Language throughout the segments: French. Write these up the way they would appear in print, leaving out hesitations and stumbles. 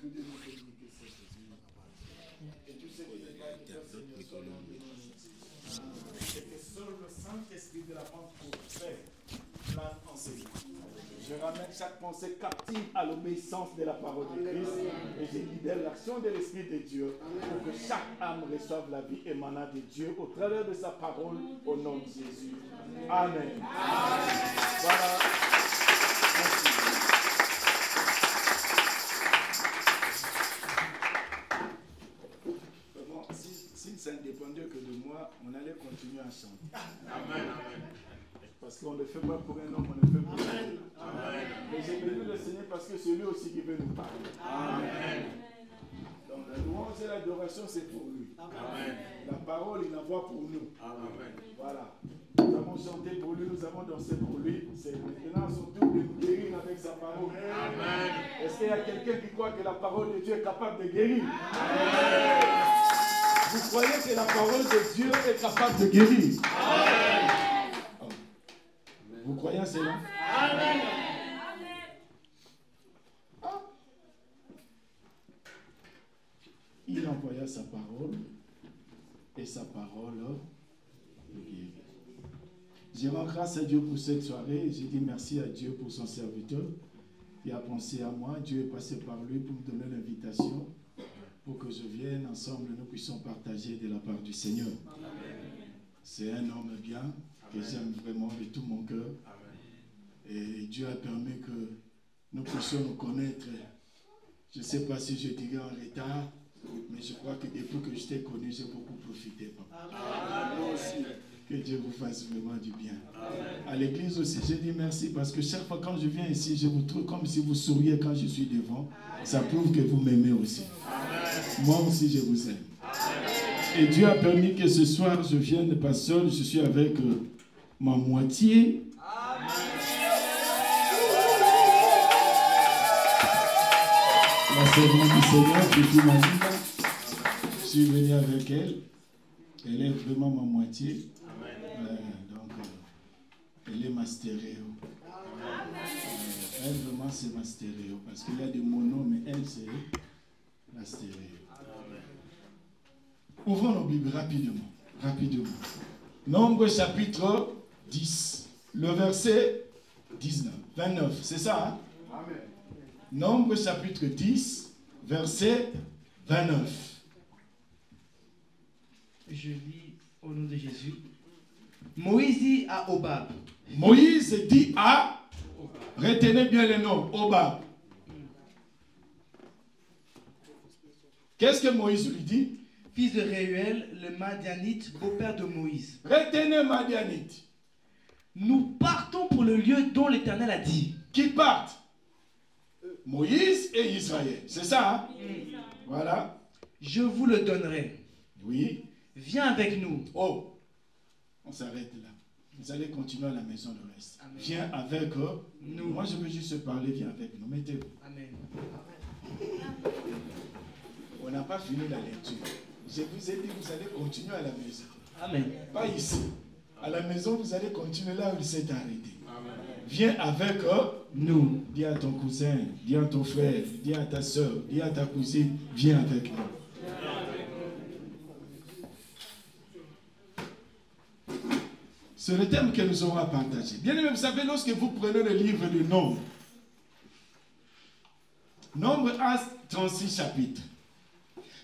de nous communiquer ça, Jésus. Et tous ces détails que Seigneur soit dans le nom. Et que seul le Saint-Esprit de la Pentecôte fait plane en ces. Je ramène chaque pensée captive à l'obéissance de la parole de Christ et je libère l'action de l'Esprit de Dieu pour que chaque âme reçoive la vie émanant de Dieu au travers de sa parole au nom de Jésus. Amen. Voilà. Merci. Bon, si ça ne dépendait que de moi, on allait continuer à chanter. Amen. Parce qu'on le fait pas pour un homme, on le fait pour un homme. Mais j'ai béni le Seigneur parce que c'est lui aussi qui veut nous parler. Amen. Donc la louange et l'adoration, c'est pour lui. Amen. La parole, il envoie pour nous. Amen. Voilà. Nous avons chanté pour lui, nous avons dansé pour lui. C'est maintenant son tour de nous guérir avec sa parole. Amen. Est-ce qu'il y a quelqu'un qui croit que la parole de Dieu est capable de guérir? Amen. Vous croyez que la parole de Dieu est capable de guérir? Amen. Vous croyez à cela? Amen. Ah. Il envoya sa parole et sa parole guérit. Je rends grâce à Dieu pour cette soirée et je dis merci à Dieu pour son serviteur qui a pensé à moi. Dieu est passé par lui pour me donner l'invitation pour que je vienne ensemble, nous puissions partager de la part du Seigneur. C'est un homme bien que j'aime vraiment de tout mon cœur. Et Dieu a permis que nous puissions nous connaître. Je ne sais pas si je dirais en retard, mais je crois que depuis que je t'ai connu, j'ai beaucoup profité, papa. Moi aussi. Que Dieu vous fasse vraiment du bien. Amen. À l'église aussi, je dis merci parce que chaque fois quand je viens ici, je vous trouve comme si vous souriez quand je suis devant. Ça prouve que vous m'aimez aussi. Amen. Moi aussi, je vous aime. Amen. Et Dieu a permis que ce soir, je vienne pas seul, je suis avec ma moitié. Amen. La servante du Seigneur, Petit Malinda. Je suis venu avec elle. Elle est vraiment ma moitié. Donc, elle est ma stéréo. Elle, vraiment, c'est ma stéréo. Parce qu'il y a des monos, mais elle, c'est la stéréo. Ouvrons nos Bibles rapidement. Nombre chapitre 10, le verset 29. C'est ça, hein? Amen. Nombre chapitre 10, verset 29. Je lis au nom de Jésus. Moïse dit à Hobab. Moïse dit à, retenez bien le nom, Hobab. Qu'est-ce que Moïse lui dit? Fils de Réuel, le Madianite, beau-père de Moïse. Retenez Madianite. Nous partons pour le lieu dont l'Éternel a dit. Qui partent? Moïse et Israël. C'est ça, hein? Voilà. Je vous le donnerai. Oui. Viens avec nous. Oh, on s'arrête là. Vous allez continuer à la maison le reste. Amen. Viens avec nous. Moi, je veux juste parler. Viens avec nous. Mettez-vous. Amen. On n'a pas fini la lecture. Je vous ai dit, vous allez continuer à la maison. Amen. Pas ici. À la maison, vous allez continuer là où il s'est arrêté. Amen. Viens avec nous. Dis à ton cousin, dis à ton frère, dis à ta soeur, dis à ta cousine, viens avec nous. C'est le thème que nous aurons à partager. Bien aimé, vous savez, lorsque vous prenez le livre de Nombre, Nombre a 36 chapitres.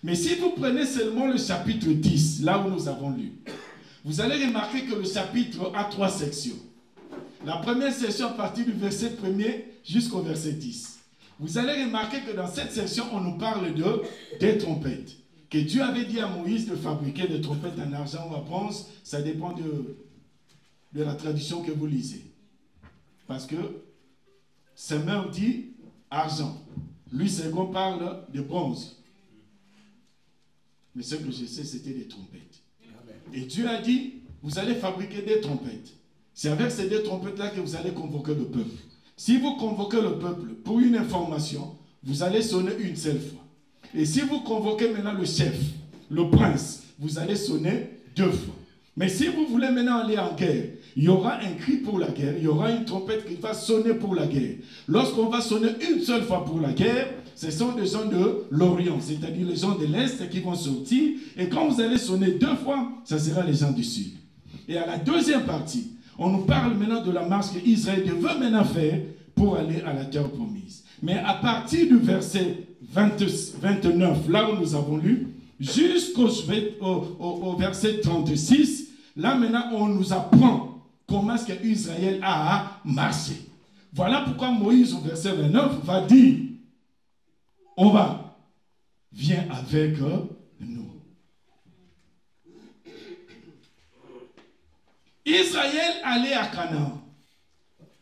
Mais si vous prenez seulement le chapitre 10, là où nous avons lu, vous allez remarquer que le chapitre a 3 sections. La première section à partir du verset 1er jusqu'au verset 10. Vous allez remarquer que dans cette section, on nous parle des trompettes. Que Dieu avait dit à Moïse de fabriquer des trompettes en argent ou en bronze, ça dépend de la tradition que vous lisez. Parce que Semeur dit argent. Lui, second parle de bronze. Mais ce que je sais, c'était des trompettes. Amen. Et Dieu a dit, vous allez fabriquer des trompettes. C'est avec ces deux trompettes-là que vous allez convoquer le peuple. Si vous convoquez le peuple pour une information, vous allez sonner une seule fois. Et si vous convoquez maintenant le chef, le prince, vous allez sonner 2 fois. Mais si vous voulez maintenant aller en guerre, il y aura un cri pour la guerre, il y aura une trompette qui va sonner pour la guerre. Lorsqu'on va sonner une seule fois pour la guerre, ce sont des gens de l'Orient, c'est-à-dire les gens de l'Est qui vont sortir. Et quand vous allez sonner 2 fois, ça sera les gens du Sud. Et à la deuxième partie, on nous parle maintenant de la marche qu'Israël veut maintenant faire pour aller à la terre promise. Mais à partir du verset 29, là où nous avons lu, jusqu'au verset 36, là maintenant on nous apprend comment est-ce qu'Israël a marché. Voilà pourquoi Moïse au verset 29 va dire, on va, viens avec nous. Israël allait à Canaan.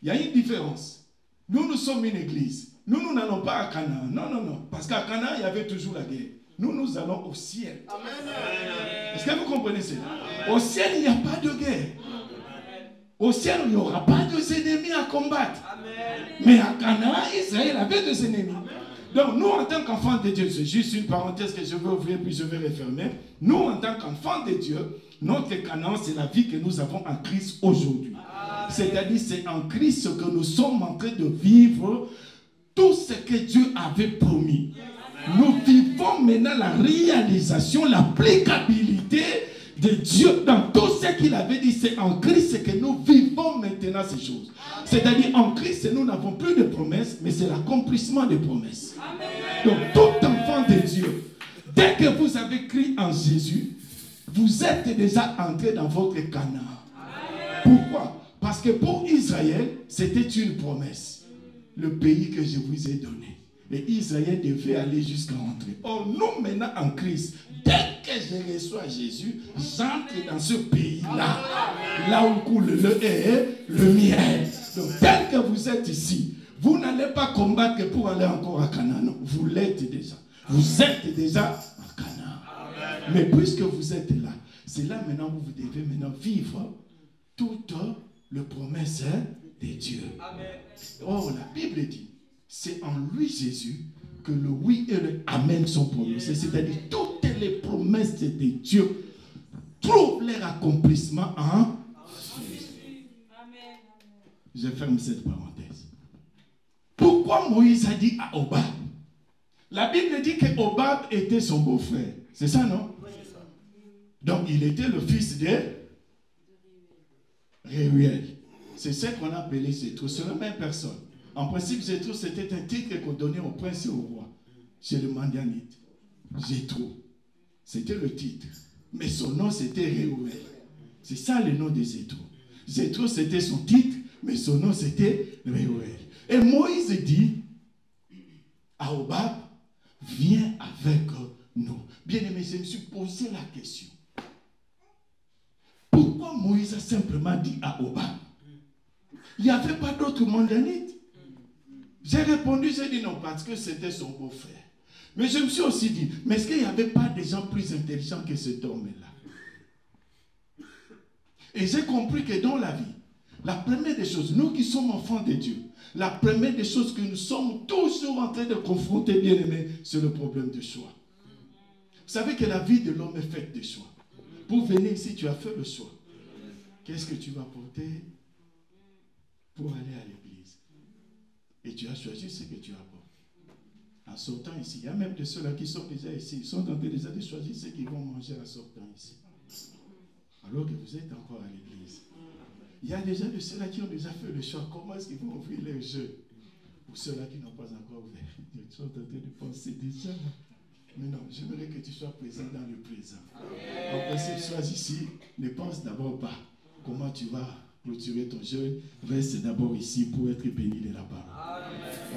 Il y a une différence. Nous sommes une église. Nous n'allons pas à Canaan. Non, non, non. Parce qu'à Canaan, il y avait toujours la guerre. Nous allons au ciel. Est-ce que vous comprenez cela? Au ciel, il n'y a pas de guerre. Au ciel, il n'y aura pas d'ennemis à combattre. Mais à Canaan, Israël avait des ennemis. Donc, nous, en tant qu'enfants de Dieu, c'est juste une parenthèse que je vais ouvrir puis je vais refermer. Nous, en tant qu'enfants de Dieu, notre Canaan, c'est la vie que nous avons en Christ aujourd'hui. C'est-à-dire, c'est en Christ que nous sommes en train de vivre tout ce que Dieu avait promis. Nous vivons maintenant la réalisation, l'applicabilité de Dieu dans tout ce qu'il avait dit. C'est en Christ que nous vivons maintenant ces choses. C'est-à-dire, en Christ, nous n'avons plus de promesses, mais c'est l'accomplissement des promesses. Donc, tout enfant de Dieu, dès que vous avez cru en Jésus, vous êtes déjà entré dans votre Canaan. Pourquoi? Parce que pour Israël, c'était une promesse. Le pays que je vous ai donné. Et Israël devait aller jusqu'à entrer. Or, nous maintenant en Christ, dès que je reçois Jésus, j'entre dans ce pays-là. Là où coule le lait et le miel. Donc, tel que vous êtes ici, vous n'allez pas combattre pour aller encore à Canaan. Non, vous l'êtes déjà. Vous êtes déjà à Canaan. Mais puisque vous êtes là, c'est là maintenant où vous devez maintenant vivre toutes les promesses de Dieu. Oh, la Bible dit, c'est en lui Jésus que le oui et le amen sont prononcés. C'est-à-dire toutes les promesses de Dieu trouvent leur accomplissement en Jésus. Je ferme cette parenthèse. Pourquoi Moïse a dit à Hobab? La Bible dit que Hobab était son beau-frère. C'est ça, non? Donc, il était le fils de Réuel. C'est ce qu'on appelait Jéthro. C'est la même personne. En principe, Jéthro, c'était un titre qu'on donnait au prince et au roi. Chez le Mandianite. Jéthro. C'était le titre. Mais son nom, c'était Réuel. C'est ça le nom de Jéthro. Jéthro, c'était son titre, mais son nom, c'était Réuel. Et Moïse dit à Hobab, viens avec nous. Bien aimé, je me suis posé la question. Pourquoi Moïse a simplement dit à Hobab? Il n'y avait pas d'autres Mandianites. J'ai répondu, j'ai dit non, parce que c'était son beau-frère. Mais je me suis aussi dit, mais est-ce qu'il n'y avait pas des gens plus intelligents que cet homme-là? Et j'ai compris que dans la vie, la première des choses, nous qui sommes enfants de Dieu, la première des choses que nous sommes toujours en train de confronter, bien aimés, c'est le problème du choix. Vous savez que la vie de l'homme est faite de choix. Pour venir ici, tu as fait le choix. Qu'est-ce que tu vas porter pour aller à l'église? Et tu as choisi ce que tu apportes. En sortant ici, il y a même de ceux-là qui sont déjà ici, ils sont en train déjà de choisir ce qu'ils vont manger en sortant ici. Alors que vous êtes encore à l'église. Il y a déjà de ceux-là qui ont déjà fait le choix. Comment est-ce qu'ils vont ouvrir les jeux? Pour ceux-là qui n'ont pas encore ouvert. Ils sont en train de penser déjà. Mais non, j'aimerais que tu sois présent dans le présent. En principe, sois ici, ne pense d'abord pas comment tu vas clôturer ton jeûne. Reste d'abord ici pour être béni de la parole.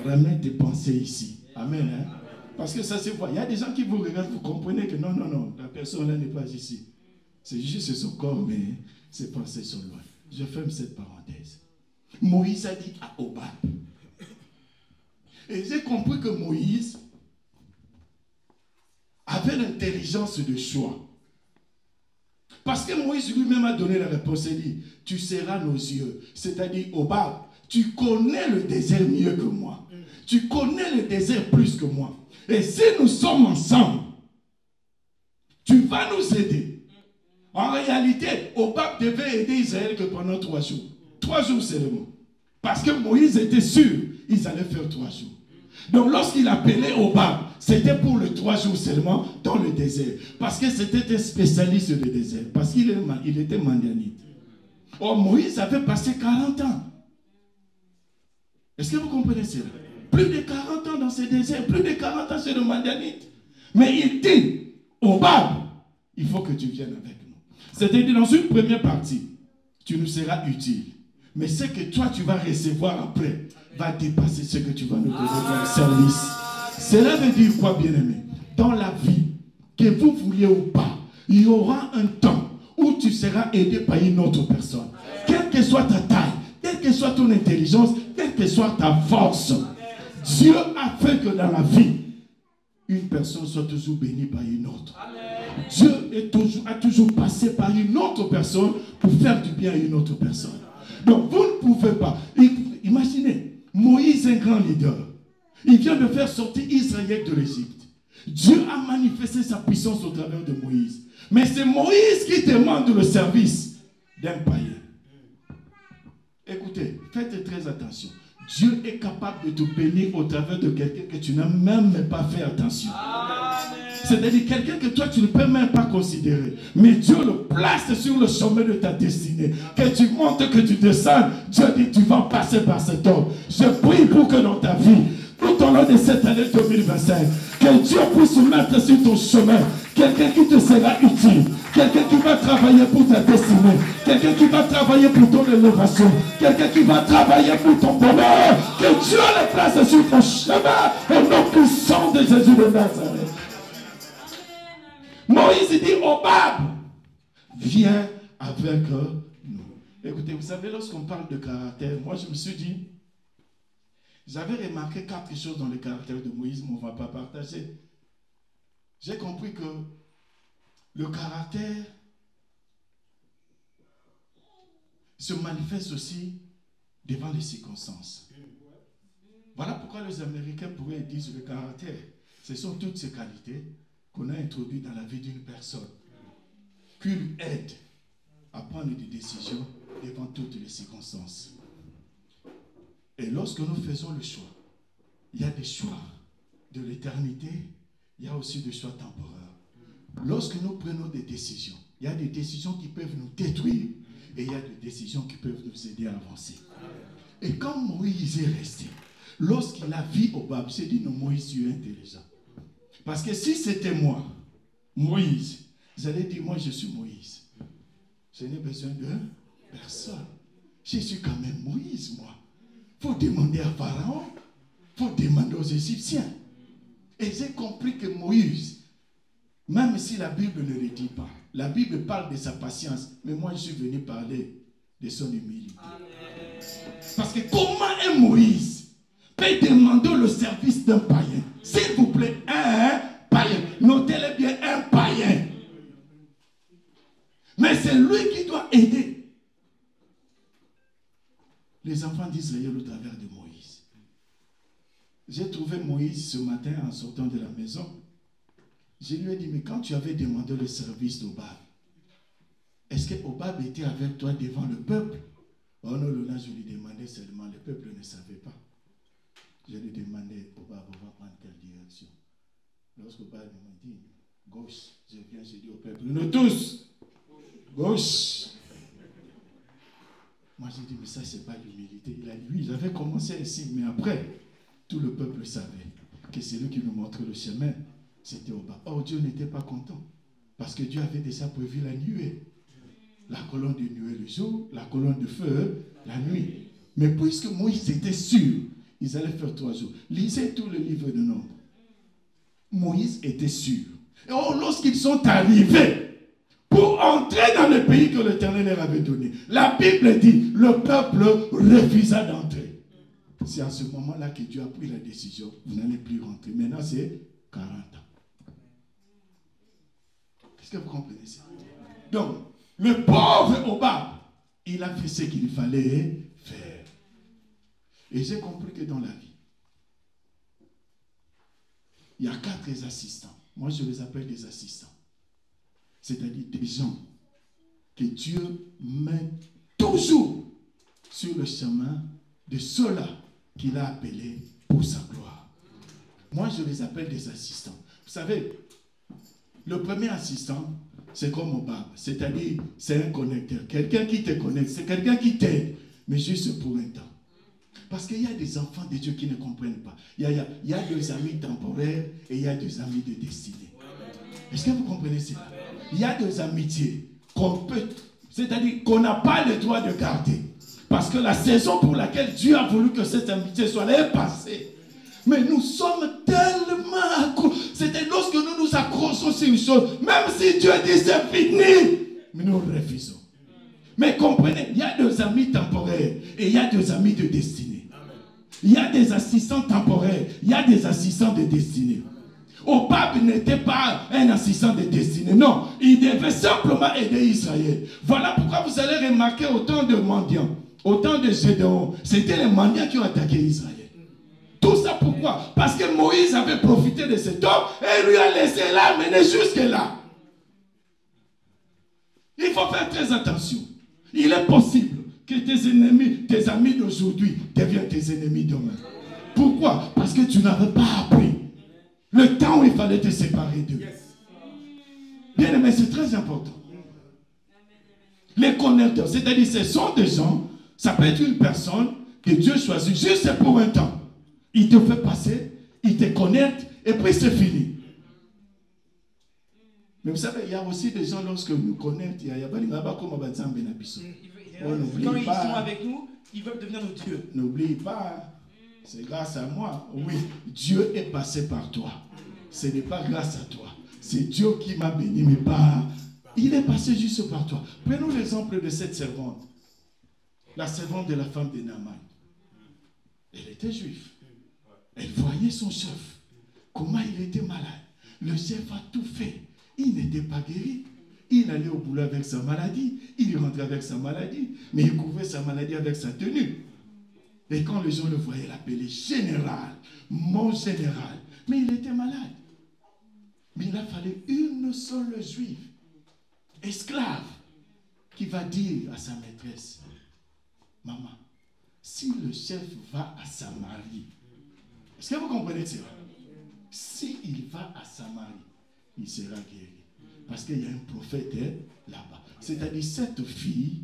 Ramène tes pensées ici. Amen. Hein? Parce que ça se voit. Il y a des gens qui vous regardent, vous comprenez que non, non, non, la personne là n'est pas ici. C'est juste son corps, mais ses pensées sont loin. Je ferme cette parenthèse. Moïse a dit à Hobab. Et j'ai compris que Moïse avait l'intelligence de choix. Parce que Moïse lui-même a donné la réponse. Il dit, tu seras nos yeux. C'est-à-dire, Hobab, tu connais le désert mieux que moi. Tu connais le désert plus que moi. Et si nous sommes ensemble, tu vas nous aider. En réalité, Hobab devait aider Israël que pendant 3 jours. 3 jours seulement. Parce que Moïse était sûr qu'ils allaient faire 3 jours. Donc lorsqu'il appelait Obab, c'était pour les 3 jours seulement dans le désert. Parce que c'était un spécialiste du désert. Parce qu'il était Madianite. Or Moïse avait passé 40 ans. Est-ce que vous comprenez cela? Plus de 40 ans dans ce désert, plus de 40 ans chez le Madianite. Mais il dit, Obab, il faut que tu viennes avec nous. C'est-à-dire dans une première partie, tu nous seras utile. Mais ce que toi tu vas recevoir après va dépasser ce que tu vas nous donner comme service. Cela veut dire quoi, bien-aimé? Dans la vie, que vous vouliez ou pas, il y aura un temps où tu seras aidé par une autre personne. Quelle que soit ta taille, quelle que soit ton intelligence, quelle que soit ta force, Dieu a fait que dans la vie, une personne soit toujours bénie par une autre. Dieu a toujours passé par une autre personne pour faire du bien à une autre personne. Donc vous ne pouvez pas. Imaginez, Moïse, un grand leader, il vient de faire sortir Israël de l'Égypte. Dieu a manifesté sa puissance au travers de Moïse. Mais c'est Moïse qui demande le service d'un païen. Écoutez, faites très attention. Dieu est capable de te bénir au travers de quelqu'un que tu n'as même pas fait attention. C'est-à-dire quelqu'un que toi tu ne peux même pas considérer. Mais Dieu le place sur le chemin de ta destinée. Que tu montes, que tu descends, Dieu dit tu vas passer par cet homme. Je prie pour que dans ta vie, tout au long de cette année 2025, que Dieu puisse mettre sur ton chemin quelqu'un qui te sera utile, quelqu'un qui va travailler pour ta destinée, quelqu'un qui va travailler pour ton élévation, quelqu'un qui va travailler pour ton bonheur. Que Dieu le place sur ton chemin au nom puissant de Jésus de Nazareth. Moïse dit au Obab, viens avec nous. Écoutez, vous savez, lorsqu'on parle de caractère, moi je me suis dit, j'avais remarqué 4 choses dans le caractère de Moïse, mais on ne va pas partager. J'ai compris que le caractère se manifeste aussi devant les circonstances. Voilà pourquoi les Américains pourraient dire le caractère. Ce sont toutes ces qualités qu'on a introduites dans la vie d'une personne, qui lui aident à prendre des décisions devant toutes les circonstances. Et lorsque nous faisons le choix, il y a des choix de l'éternité, il y a aussi des choix temporaires. Lorsque nous prenons des décisions, il y a des décisions qui peuvent nous détruire et il y a des décisions qui peuvent nous aider à avancer. Et quand Moïse est resté, lorsqu'il a vu Obab, j'ai dit non, Moïse, tu es intelligent. Parce que si c'était moi, Moïse, j'allais dire moi je suis Moïse. Je n'ai besoin de personne. Je suis quand même Moïse, moi. Il faut demander à Pharaon, il faut demander aux Égyptiens. Et j'ai compris que Moïse, même si la Bible ne le dit pas, la Bible parle de sa patience, mais moi je suis venu parler de son humilité. Parce que comment un Moïse peut demander le service d'un païen? S'il vous plaît, un païen. Notez-le bien, un païen. Mais c'est lui qui doit aider les enfants d'Israël au travers de Moïse. J'ai trouvé Moïse ce matin en sortant de la maison. Je lui ai dit, mais quand tu avais demandé le service d'Obab, est-ce que Obab était avec toi devant le peuple? Oh non, là, je lui demandais seulement, le peuple ne savait pas. Je lui demandais, Obab, on va prendre quelle direction? Lorsque Obab m'a dit, gauche, je viens, je dis au peuple, nous tous, gauche. Moi, j'ai dit, mais ça, c'est pas l'humilité. Il a dit, oui, j'avais commencé ainsi, mais après, tout le peuple savait que c'est lui qui nous montrait le chemin. C'était Obab. Or, Dieu n'était pas content. Parce que Dieu avait déjà prévu la nuée. La colonne de nuée le jour, la colonne de feu la nuit. Mais puisque Moïse était sûr, ils allaient faire 3 jours. Lisez tout le livre de Nombre. Moïse était sûr. Et or, lorsqu'ils sont arrivés pour entrer dans le pays que l'Éternel leur avait donné, la Bible dit, le peuple refusa d'entrer. C'est à ce moment-là que Dieu a pris la décision. Vous n'allez plus rentrer. Maintenant, c'est 40 ans. Est-ce que vous comprenez ça? Donc, le pauvre Obab, il a fait ce qu'il fallait faire. Et j'ai compris que dans la vie, il y a 4 assistants. Moi, je les appelle des assistants. C'est-à-dire des gens que Dieu met toujours sur le chemin de ceux-là qu'il a appelés pour sa gloire. Moi, je les appelle des assistants. Vous savez, le premier assistant, c'est comme au bar. C'est-à-dire, c'est un connecteur. Quelqu'un qui te connecte, c'est quelqu'un qui t'aide, mais juste pour un temps. Parce qu'il y a des enfants de Dieu qui ne comprennent pas. Il y a des amis temporaires et il y a des amis de destinée. Est-ce que vous comprenez cela? Il y a des amitiés qu'on peut, c'est-à-dire qu'on n'a pas le droit de garder. Parce que la saison pour laquelle Dieu a voulu que cette amitié soit là est passée. Mais nous sommes tellement accrochés. C'était lorsque nous nous accrochons sur une chose, même si Dieu dit c'est fini, mais nous refusons. Mais comprenez, il y a des amis temporaires et il y a des amis de destinée. Il y a des assistants temporaires, il y a des assistants de destinée. Au pape n'était pas un assistant de destinée, non, il devait simplement aider Israël. Voilà pourquoi vous allez remarquer autant de mendiants, autant de Gédéon, c'était les mendiants qui ont attaqué Israël. Tout ça pourquoi? Parce que Moïse avait profité de cet homme et lui a laissé l'amener jusque là. Il faut faire très attention. Il est possible que tes ennemis, tes amis d'aujourd'hui deviennent tes ennemis demain. Pourquoi? Parce que tu n'avais pas appris le temps où il fallait te séparer d'eux. Bien aimé, c'est très important. Les connecteurs, c'est-à-dire ce sont des gens, ça peut être une personne que Dieu choisit juste pour un temps. Il te fait passer, il te connecte et puis c'est fini. Mais vous savez, il y a aussi des gens, lorsque nous connectent, il y a quand ils sont avec nous, ils veulent devenir nos dieux. N'oublie pas, c'est grâce à moi. Oui, Dieu est passé par toi. Ce n'est pas grâce à toi. C'est Dieu qui m'a béni, mais pas... Il est passé juste par toi. Prenons l'exemple de cette servante. La servante de la femme de Naaman. Elle était juive. Elle voyait son chef. Comment il était malade. Le chef a tout fait. Il n'était pas guéri. Il allait au boulot avec sa maladie. Il rentrait avec sa maladie. Mais il couvrait sa maladie avec sa tenue. Et quand les gens le voyaient, il l'appelait général. Mon général. Mais il était malade. Mais il a fallu une seule juive, esclave, qui va dire à sa maîtresse, maman, si le chef va à Samarie, est-ce que vous comprenez cela? S'il va à Samarie, il sera guéri. Parce qu'il y a un prophète là-bas. C'est-à-dire, cette fille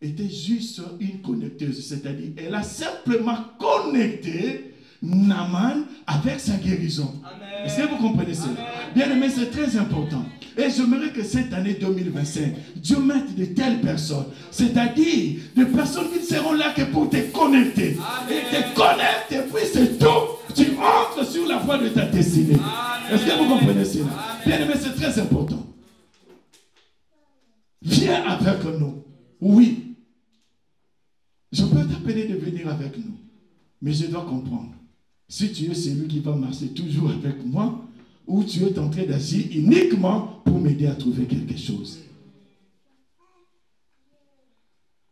était juste une connecteuse. C'est-à-dire, elle a simplement connecté Naaman avec sa guérison. Est-ce que vous comprenez cela? Bien aimé, c'est très important. Et j'aimerais que cette année 2025, Dieu mette de telles personnes, c'est-à-dire des personnes qui ne seront là que pour te connecter. Amen. Et te connecter, et puis c'est tout. Tu entres sur la voie de ta destinée. Est-ce que vous comprenez cela? Bien aimé, c'est très important. Viens avec nous. Oui. Je peux t'appeler de venir avec nous. Mais je dois comprendre. Si tu es celui qui va marcher toujours avec moi, ou tu es en train d'agir uniquement pour m'aider à trouver quelque chose.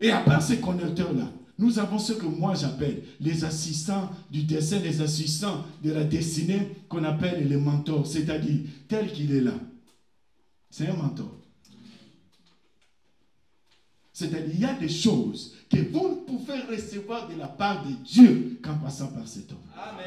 Et à part ces connecteurs-là, nous avons ce que moi j'appelle les assistants du destin, les assistants de la destinée qu'on appelle les mentors, c'est-à-dire tel qu'il est là. C'est un mentor. C'est-à-dire il y a des choses que vous ne pouvez recevoir de la part de Dieu qu'en passant par cet homme. Amen.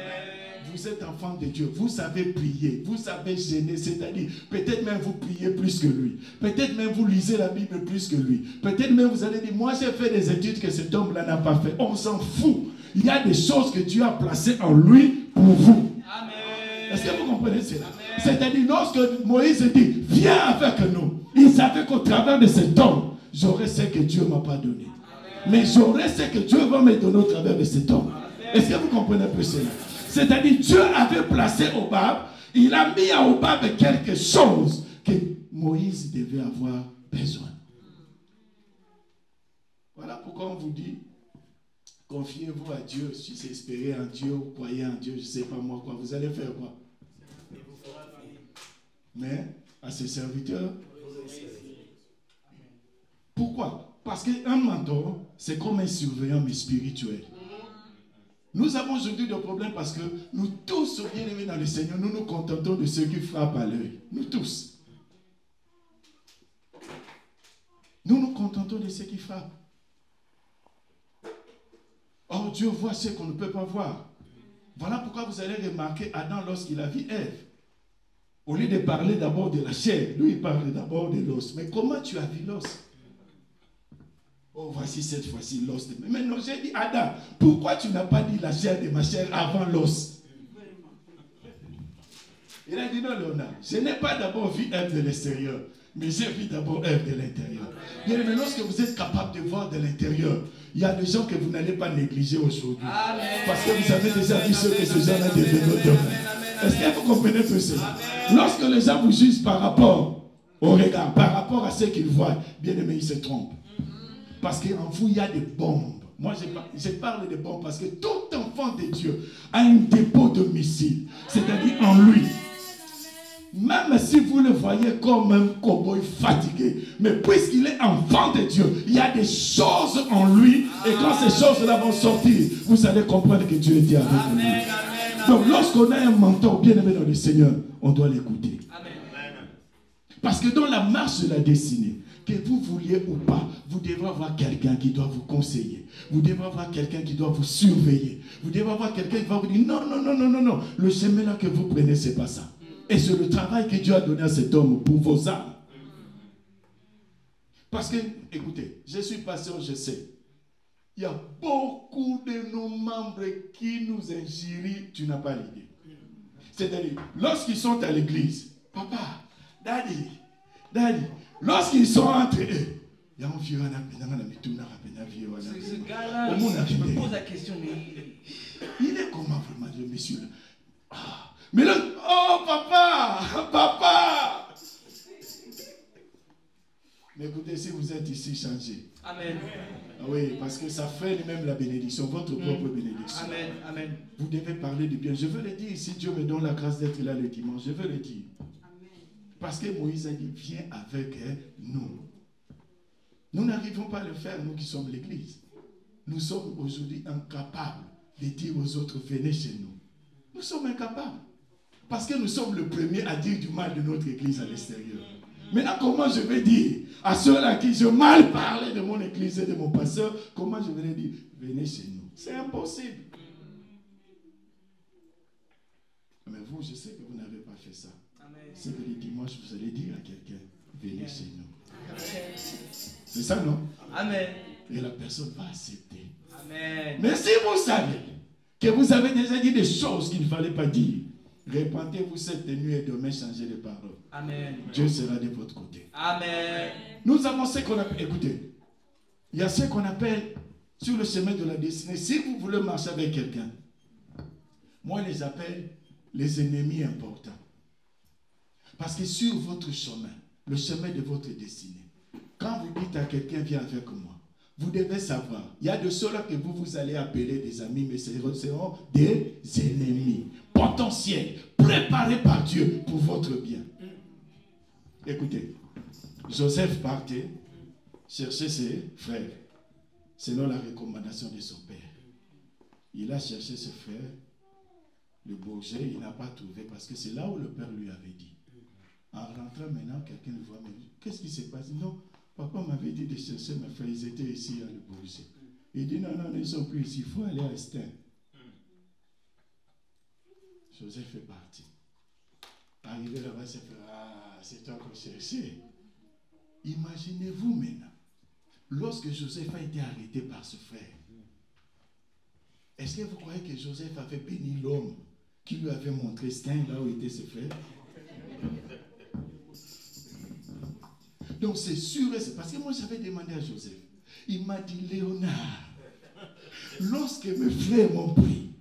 Vous êtes enfant de Dieu, vous savez prier, vous savez gêner, c'est-à-dire peut-être même vous priez plus que lui, peut-être même vous lisez la Bible plus que lui, peut-être même vous allez dire, moi j'ai fait des études que cet homme-là n'a pas fait. On s'en fout. Il y a des choses que Dieu a placées en lui pour vous. Amen. Est-ce que vous comprenez cela? C'est-à-dire lorsque Moïse dit, viens avec nous, il savait qu'au travers de cet homme, j'aurai ce que Dieu ne m'a pas donné. Mais j'aurai ce que Dieu va me donner au travers de cet homme. Est-ce que vous comprenez un peu cela? C'est-à-dire Dieu avait placé Obab, il a mis à Obab quelque chose que Moïse devait avoir besoin. Voilà pourquoi on vous dit, confiez-vous à Dieu, si c'est espérer en Dieu, croyez en Dieu, je ne sais pas moi quoi, vous allez faire quoi? Mais à ses serviteurs, pourquoi? Parce qu'un mentor, c'est comme un surveillant mais spirituel. Nous avons aujourd'hui des problèmes parce que nous tous, bien aimés dans le Seigneur, nous nous contentons de ceux qui frappent à l'œil. Nous tous. Nous nous contentons de ceux qui frappent. Or, Dieu voit ce qu'on ne peut pas voir. Voilà pourquoi vous allez remarquer Adam lorsqu'il a vu Ève. Au lieu de parler d'abord de la chair, lui il parle d'abord de l'os. Mais comment tu as vu l'os? Oh, voici cette fois-ci l'os. Mais non, j'ai dit Adam, pourquoi tu n'as pas dit la chair de ma chair avant l'os? Il a dit non, Léonard, je n'ai pas d'abord vu Ève de l'extérieur, mais j'ai vu d'abord Ève de l'intérieur. Bien, mais lorsque vous êtes capable de voir de l'intérieur, il y a des gens que vous n'allez pas négliger aujourd'hui. Parce que vous avez déjà vu ce que ces gens-là deviennent demain. Est-ce que vous comprenez tout cela? Lorsque les gens vous jugent par rapport au regard, par rapport à ce qu'ils voient, bien aimé, ils se trompent. Parce qu'en vous, il y a des bombes. Moi, je parle de bombes parce que tout enfant de Dieu a un dépôt de missiles. C'est-à-dire en lui. Même si vous le voyez comme un cow-boy fatigué, mais puisqu'il est enfant de Dieu, il y a des choses en lui, et quand ces choses-là vont sortir, vous allez comprendre que Dieu était avec vous. Donc lorsqu'on a un mentor bien aimé dans le Seigneur, on doit l'écouter. Parce que dans la marche de la destinée, que vous vouliez ou pas, vous devez avoir quelqu'un qui doit vous conseiller. Vous devez avoir quelqu'un qui doit vous surveiller. Vous devez avoir quelqu'un qui va vous dire non, non, non, non, non, non. Le chemin là que vous prenez, c'est pas ça. Et c'est le travail que Dieu a donné à cet homme pour vos âmes. Parce que, écoutez, je suis pasteur, je sais. Il y a beaucoup de nos membres qui nous injurient, tu n'as pas l'idée. C'est-à-dire, lorsqu'ils sont à l'église, papa, daddy, lorsqu'ils sont entre eux, il y a un vieux, ce gars-là, je me pose la question, mais il est comment vraiment, le monsieur là? Ah. Mais là, oh papa. Mais écoutez, si vous êtes ici, changez. Amen. Ah oui, parce que ça fait même la bénédiction, votre propre bénédiction. Amen, amen. Vous devez parler du bien. Je veux le dire, si Dieu me donne la grâce d'être là le dimanche, je veux le dire. Parce que Moïse a dit, viens avec nous. Nous n'arrivons pas à le faire, nous qui sommes l'église. Nous sommes aujourd'hui incapables de dire aux autres, venez chez nous. Nous sommes incapables. Parce que nous sommes le premier à dire du mal de notre église à l'extérieur. Maintenant, comment je vais dire à ceux-là à qui je mal parlé de mon église et de mon pasteur, comment je vais leur dire, venez chez nous? C'est impossible. Mais vous, je sais que vous n'avez pas fait ça. C'est que les dimanches, vous allez dire à quelqu'un, venez chez nous. C'est ça, non? Amen. Et la personne va accepter. Amen. Mais si vous savez que vous avez déjà dit des choses qu'il ne fallait pas dire, répentez-vous cette nuit et demain changez de parole. Amen. Dieu sera de votre côté. Amen. Nous avons ce qu'on appelle, écoutez, il y a ce qu'on appelle sur le chemin de la destinée. Si vous voulez marcher avec quelqu'un, moi je les appelle les ennemis importants. Parce que sur votre chemin, le chemin de votre destinée, quand vous dites à quelqu'un, viens avec moi, vous devez savoir, il y a de ceux-là que vous allez appeler des amis, mais ce seront des ennemis potentiels, préparés par Dieu pour votre bien. Écoutez, Joseph partait chercher ses frères, selon la recommandation de son père. Il a cherché ses frères, le bourgeois, il n'a pas trouvé, parce que c'est là où le père lui avait dit. En rentrant maintenant, quelqu'un le voit, mais qu'est-ce qui s'est passé? Non, papa m'avait dit de chercher mes frères, ils étaient ici à le bourgeois. Il dit non, non, ils ne sont plus ici, il faut aller à Esther. Joseph est parti. Arrivé là-bas, il s'est fait, ah, c'est toi qu'on cherchait. Imaginez-vous maintenant, lorsque Joseph a été arrêté par ce frère, est-ce que vous croyez que Joseph avait béni l'homme qui lui avait montré Stein là où étaient ses frères? Donc c'est sûr, c'est parce que moi j'avais demandé à Joseph, il m'a dit, Léonard, lorsque mes frères m'ont pris,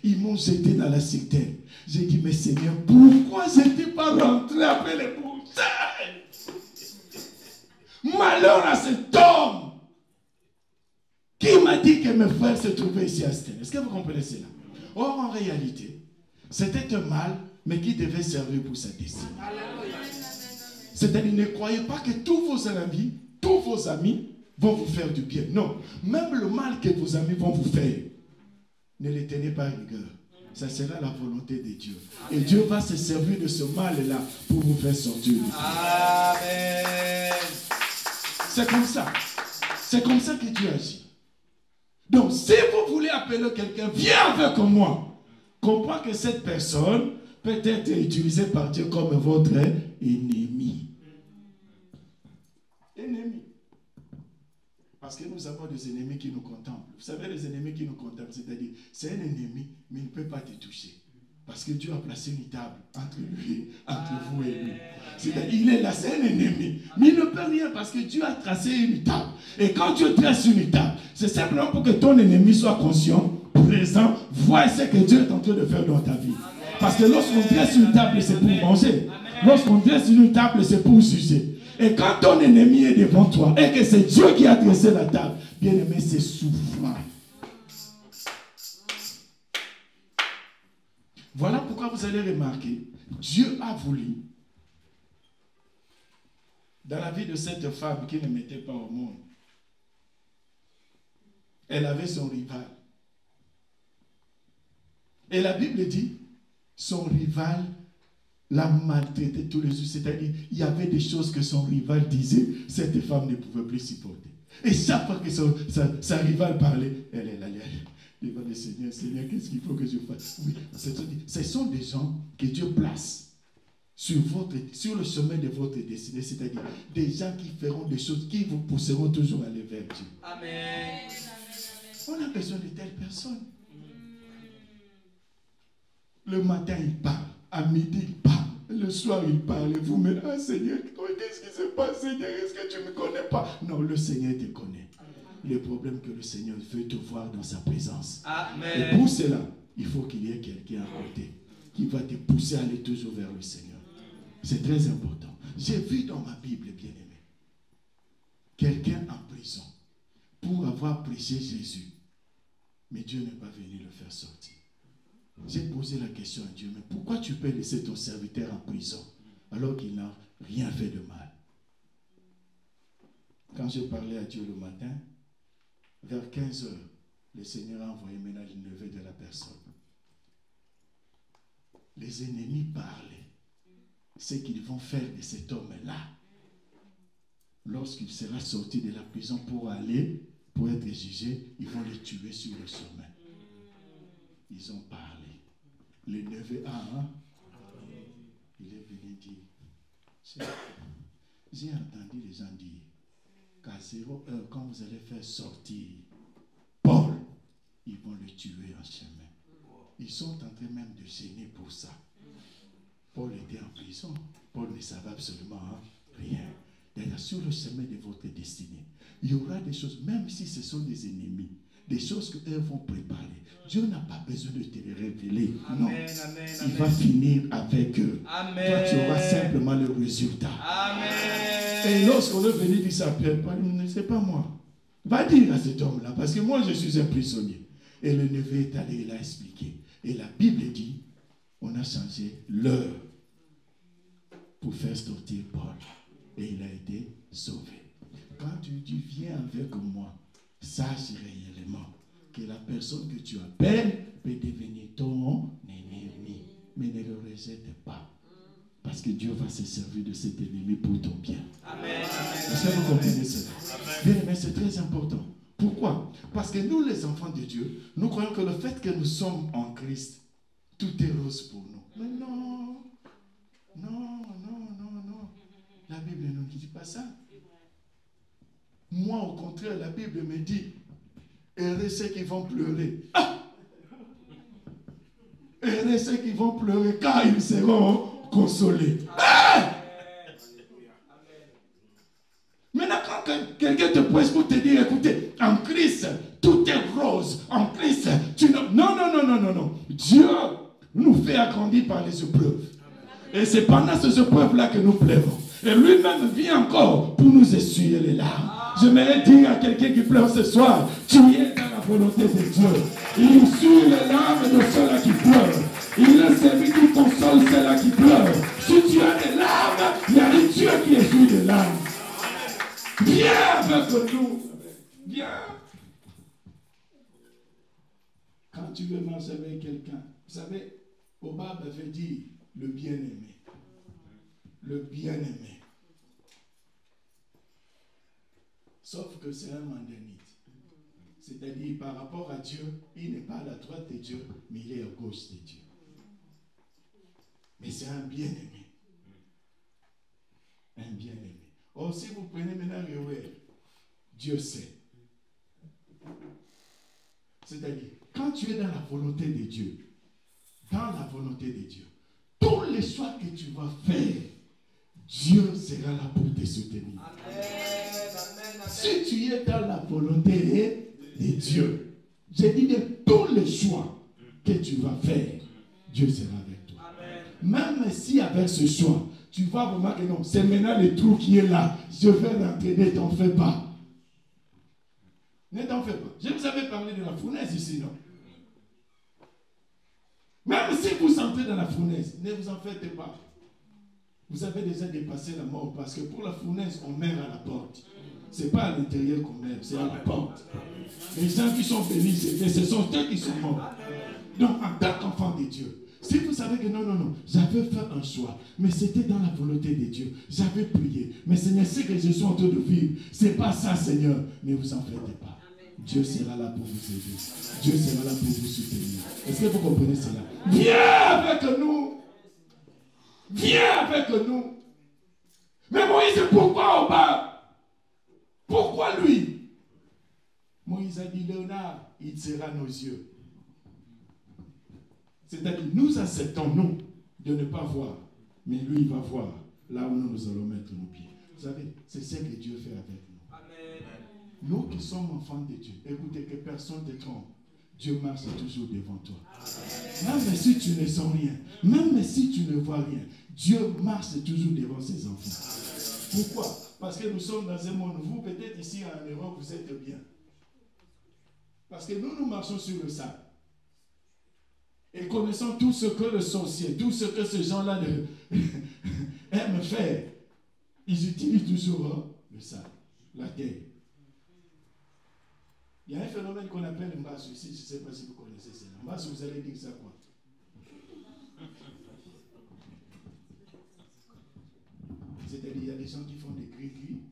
ils m'ont jeté dans la citerne. J'ai dit, mais Seigneur, pourquoi je n'étais pas rentré après les bouteilles? Malheur à cet homme qui m'a dit que mes frères se trouvaient ici à Stène. Est-ce que vous comprenez cela? Or, en réalité, c'était un mal, mais qui devait servir pour sa destinée. C'est-à-dire, ne croyez pas que tous vos amis vont vous faire du bien. Non, même le mal que vos amis vont vous faire, ne les tenez pas à rigueur. Ça sera la volonté de Dieu. Et Dieu va se servir de ce mal-là pour vous faire sortir. Amen. C'est comme ça. C'est comme ça que Dieu agit. Donc, si vous voulez appeler quelqu'un, viens avec moi. comprends que cette personne peut être utilisée par Dieu comme votre ennemi. Ennemi. Parce que nous avons des ennemis qui nous contemplent. Vous savez, les ennemis qui nous contemplent, c'est-à-dire, c'est un ennemi, mais il ne peut pas te toucher. Parce que Dieu a placé une table entre lui, entre vous et lui. C'est-à-dire, il est là, c'est un ennemi. Mais il ne peut rien parce que Dieu a tracé une table. Et quand Dieu trace une table, c'est simplement pour que ton ennemi soit conscient, présent, voit ce que Dieu est en train de faire dans ta vie. Parce que lorsqu'on dresse une table, c'est pour manger. Lorsqu'on dresse une table, c'est pour juger. Et quand ton ennemi est devant toi et que c'est Dieu qui a dressé la table, bien aimé, c'est souffrant. Voilà pourquoi vous allez remarquer, Dieu a voulu, dans la vie de cette femme qui ne mettait pas au monde, elle avait son rival. Et la Bible dit, son rival l'a maltraité tous les jours. C'est-à-dire, il y avait des choses que son rival disait, cette femme ne pouvait plus supporter. Et chaque fois que sa rival parlait, elle est là, devant le Seigneur, Seigneur, qu'est-ce qu'il faut que je fasse? Oui, ce sont des gens que Dieu place sur le chemin de votre destinée, c'est-à-dire des gens qui feront des choses qui vous pousseront toujours à aller vers Dieu. Amen. On a besoin de telles personnes. Le matin, il parle. À midi, il parle. Le soir, il parle. Et vous me dites, ah Seigneur, qu'est-ce qui se passe, Seigneur? Est-ce que tu ne me connais pas? Non, le Seigneur te connaît. Le problème que le Seigneur veut te voir dans sa présence. Amen. Et pour cela, il faut qu'il y ait quelqu'un à côté qui va te pousser à aller toujours vers le Seigneur. C'est très important. J'ai vu dans ma Bible, bien-aimé, quelqu'un en prison pour avoir prêché Jésus. Mais Dieu n'est pas venu le faire sortir. J'ai posé la question à Dieu, mais pourquoi tu peux laisser ton serviteur en prison alors qu'il n'a rien fait de mal? Quand je parlais à Dieu le matin, vers 15 heures, le Seigneur a envoyé maintenant le neveu de la personne. Les ennemis parlaient. Ce qu'ils vont faire de cet homme-là, lorsqu'il sera sorti de la prison pour être jugé, ils vont le tuer sur le chemin. Ils ont parlé. Le neveu il est venu dire, j'ai entendu les gens dire qu'à 0 heure, quand vous allez faire sortir Paul, ils vont le tuer en chemin. Ils sont en train même de gêner pour ça. Paul était en prison. Paul ne savait absolument rien. D'ailleurs, sur le chemin de votre destinée, il y aura des choses, même si ce sont des ennemis, des choses qu'eux vont préparer. Dieu n'a pas besoin de te les révéler. Non. Amen, amen, il va finir avec eux. Amen. Toi, tu auras simplement le résultat. Amen. Et lorsqu'on est venu dire ça à Pierre, ne sais pas moi. Va dire à cet homme-là, parce que moi, je suis un prisonnier. Et le neveu est allé, il a expliqué. Et la Bible dit, on a changé l'heure pour faire sortir Paul. Et il a été sauvé. Quand tu dis, viens avec moi, sache réellement que la personne que tu appelles peut devenir ton ennemi. Mais ne le rejette pas. Parce que Dieu va se servir de cet ennemi pour ton bien. Amen. Est-ce que vous comprenez cela? Bien, mais c'est très important. Pourquoi? Parce que nous, les enfants de Dieu, nous croyons que le fait que nous sommes en Christ, tout est rose pour nous. Mais non. Non. La Bible ne nous dit pas ça. Moi, au contraire, la Bible me dit, heureux ceux qui vont pleurer. Heureux ceux qui vont pleurer, car ils seront consolés. Maintenant, quand quelqu'un te presse pour te dire, écoutez, en Christ, tout est rose. En Christ, tu ne... Non. Dieu nous fait agrandir par les épreuves. Et c'est pendant ces épreuves-là que nous pleurons. Et lui-même vient encore pour nous essuyer les larmes. J'aimerais dire à quelqu'un qui pleure ce soir, tu es dans la volonté de Dieu. Il essuie les larmes de ceux-là qui pleurent. Il est celui qui console ceux-là qui pleurent. Si tu as des larmes, il y a un Dieu qui essuie des larmes. Viens avec nous. Viens. Quand tu veux marcher avec quelqu'un, vous savez, Obab veut dire le bien-aimé. Le bien-aimé. Sauf que c'est un mandanite. C'est-à-dire, par rapport à Dieu, il n'est pas à la droite de Dieu, mais il est à gauche de Dieu. Mais c'est un bien-aimé. Un bien-aimé. Or, si vous prenez maintenant Réouel, Dieu sait. C'est-à-dire, quand tu es dans la volonté de Dieu, tous les choix que tu vas faire, Dieu sera là pour te soutenir. Amen. Si tu es dans la volonté de Dieu, je dis bien tous les choix que tu vas faire, Dieu sera avec toi. Amen. Même si avec ce choix, tu vas vraiment que non, c'est maintenant le trou qui est là, je vais l'entraîner, ne t'en fais pas. Ne t'en fais pas. Je vous avais parlé de la fournaise ici, non? Même si vous entrez dans la fournaise, ne vous en faites pas. Vous avez déjà dépassé la mort parce que pour la fournaise, on meurt à la porte. Ce n'est pas à l'intérieur qu'on meurt, c'est à la porte. Les gens qui sont bénis, ce sont eux qui sont morts. Donc, en tant qu'enfant de Dieu, si vous savez que non, j'avais fait un choix, mais c'était dans la volonté de Dieu. J'avais prié, mais Seigneur, ce que je suis en train de vivre, ce n'est pas ça, Seigneur. Ne vous en faites pas. Dieu sera là pour vous aider. Dieu sera là pour vous soutenir. Est-ce que vous comprenez cela? Viens avec nous. Viens avec nous. Mais Moïse, pourquoi au bas? Pourquoi lui? Moïse a dit, Léonard, il sera nos yeux. C'est-à-dire, nous acceptons, nous, de ne pas voir. Mais lui, il va voir là où nous allons mettre nos pieds. Vous savez, c'est ce que Dieu fait avec nous. Amen. Nous qui sommes enfants de Dieu, écoutez, que personne ne te trompe. Dieu marche toujours devant toi. Amen. Même si tu ne sens rien, même si tu ne vois rien, Dieu marche toujours devant ses enfants. Amen. Pourquoi? Parce que nous sommes dans un monde, vous peut-être ici en Europe, vous êtes bien. Parce que nous marchons sur le sable. Et connaissons tout ce que le sorcier, tout ce que ces gens-là aiment faire, ils utilisent toujours le sable, la terre. Il y a un phénomène qu'on appelle le mbassou ici, je ne sais pas si vous connaissez ça. Le mbassou, vous allez dire ça quoi? C'est-à-dire, il y a des gens qui font des gris-gris.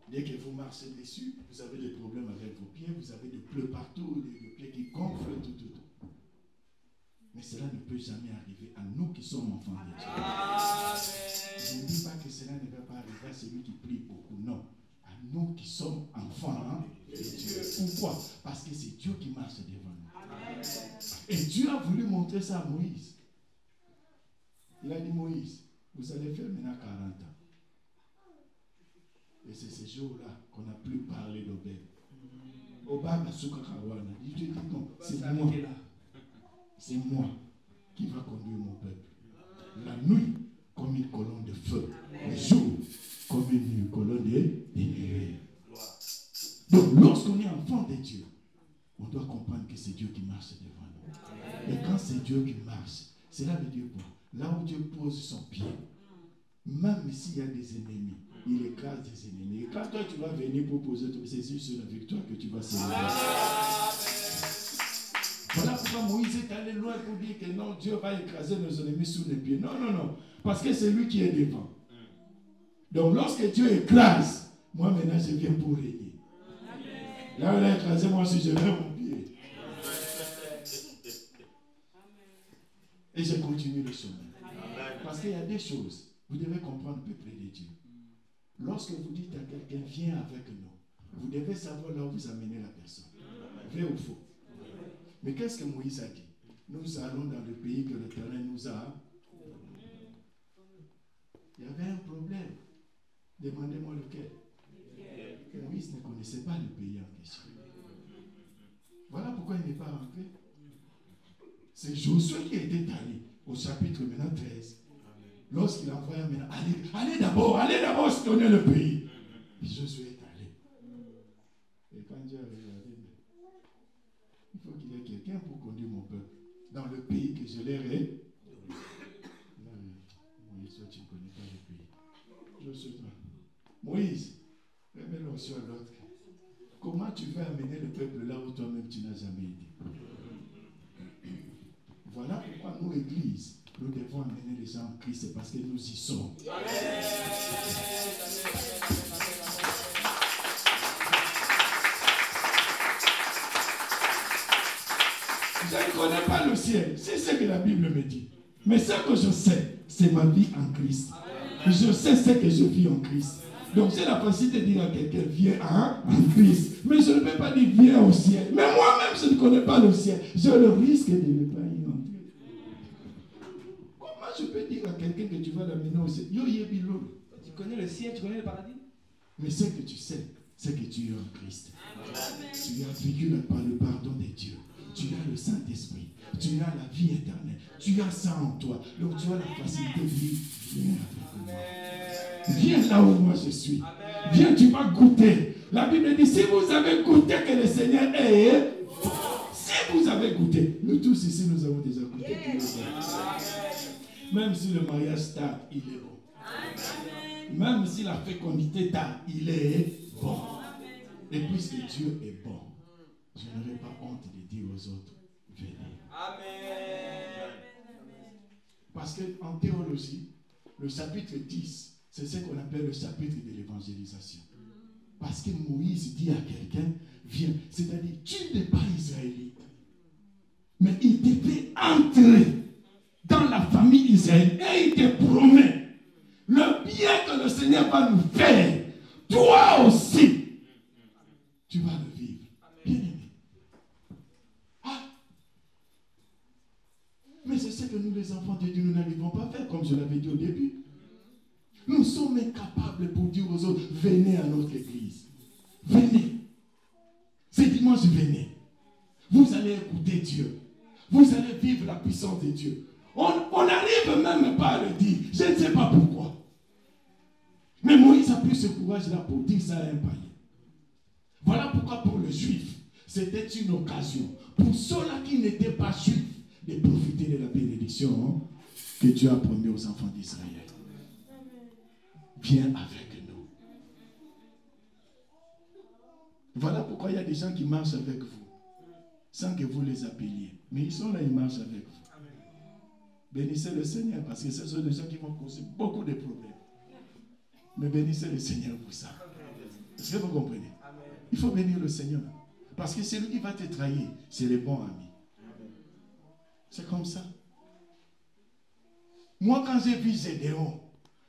Dès que vous marchez dessus, vous avez des problèmes avec vos pieds, vous avez des pleurs partout, des pieds qui gonflent, tout. Mais cela ne peut jamais arriver à nous qui sommes enfants de Dieu. Je ne dis pas que cela ne va pas arriver à celui qui prie beaucoup, non. À nous qui sommes enfants de Dieu. Pourquoi? Parce que c'est Dieu qui marche devant nous. Amen. Et Dieu a voulu montrer ça à Moïse. Il a dit, Moïse, vous allez faire maintenant 40 ans. Et c'est ce jour-là qu'on n'a plus parlé d'Obed. Obama Soukakawana. Il dit non, c'est moi. C'est moi qui va conduire mon peuple. La nuit, comme une colonne de feu. Le jour, comme une colonne de nuée. Donc, lorsqu'on est enfant de Dieu, on doit comprendre que c'est Dieu qui marche devant nous. Et quand c'est Dieu qui marche, cela veut dire quoi? Là où Dieu pose son pied, même s'il y a des ennemis, il écrase des ennemis. Et quand toi, tu vas venir pour poser ton pied sur la victoire que tu vas célébrer. Voilà pourquoi Moïse est allé loin pour dire que non, Dieu va écraser nos ennemis sous les pieds. Non. Parce que c'est lui qui est devant. Donc lorsque Dieu écrase, moi maintenant je viens pour régner. Là où il a écrasé, moi aussi je lève mon pied. Et je continue le chemin. Parce qu'il y a des choses, vous devez comprendre, peuple de Dieu. Lorsque vous dites à quelqu'un, viens avec nous, vous devez savoir là où vous amenez la personne. Vrai ou faux? Mais qu'est-ce que Moïse a dit? Nous allons dans le pays que l'Éternel nous a. Il y avait un problème. Demandez-moi lequel. Moïse ne connaissait pas le pays en question. Voilà pourquoi il n'est pas rentré. C'est Josué qui était allé au chapitre maintenant 13. Lorsqu'il envoya maintenant, allez d'abord donner le pays. Et Josué est allé. Et quand Dieu a regardé, il faut qu'il y ait quelqu'un pour conduire mon peuple dans le pays que je leur ai. Moïse, toi, tu ne connais pas le pays. Josué, toi. Moïse, remets l'onction à l'autre. Comment tu veux amener le peuple là où toi-même tu n'as jamais été? Voilà pourquoi nous, Église, nous devons amener les gens en Christ, c'est parce que nous y sommes. Amen. Je ne connais pas le ciel. C'est ce que la Bible me dit. Mais ce que je sais, c'est ma vie en Christ. Je sais ce que je vis en Christ. Donc j'ai la facilité de dire à quelqu'un, viens en Christ. Mais je ne peux pas dire, viens au ciel. Mais moi-même, je ne connais pas le ciel. Je le risque de ne pas y entrer. Comment je peux dire à quelqu'un que tu vas l'amener au ciel? Tu connais le ciel, tu connais le paradis? Mais ce que tu sais, c'est que tu es en Christ. Tu as vécu par le pardon de Dieu. Tu as le Saint-Esprit. Tu as la vie éternelle. Tu as ça en toi. Donc tu as la facilité de dire, viens avec moi. Viens là où moi je suis. Viens, tu vas goûter. La Bible dit, si vous avez goûté que le Seigneur est bon, si vous avez goûté, nous tous ici, nous avons déjà goûté. Même si le mariage tarde, il est bon. Même si la fécondité tarde, il est bon. Et puisque Dieu est bon, je n'aurai pas honte de dire aux autres, venez. Amen. Parce qu'en théologie, le chapitre 10, c'est ce qu'on appelle le chapitre de l'évangélisation. Parce que Moïse dit à quelqu'un, viens. C'est-à-dire, tu n'es pas israélite. Mais il te fait entrer dans la famille israélienne et il te promet le bien que le Seigneur va nous faire. Toi aussi, tu vas le vivre. Bien aimé. Ah. Mais c'est ce que nous, les enfants de Dieu, nous n'arrivons pas à faire, comme je l'avais dit au début. Nous sommes incapables pour dire aux autres, venez à notre église. Venez. Ce dimanche, venez. Vous allez écouter Dieu. Vous allez vivre la puissance de Dieu. On n'arrive même pas à le dire. Je ne sais pas pourquoi. Mais Moïse a pris ce courage-là pour dire ça à un païen. Voilà pourquoi pour le juif, c'était une occasion. Pour ceux-là qui n'étaient pas juifs, de profiter de la bénédiction que Dieu a promis aux enfants d'Israël. Viens avec nous. Voilà pourquoi il y a des gens qui marchent avec vous, sans que vous les appeliez. Mais ils sont là, ils marchent avec vous. Bénissez le Seigneur, parce que ce sont des gens qui vont causer beaucoup de problèmes. Mais bénissez le Seigneur pour ça. Est-ce que vous comprenez? Il faut bénir le Seigneur. Parce que celui qui va te trahir, c'est le bon ami. C'est comme ça. Moi, quand j'ai vu Gédéon,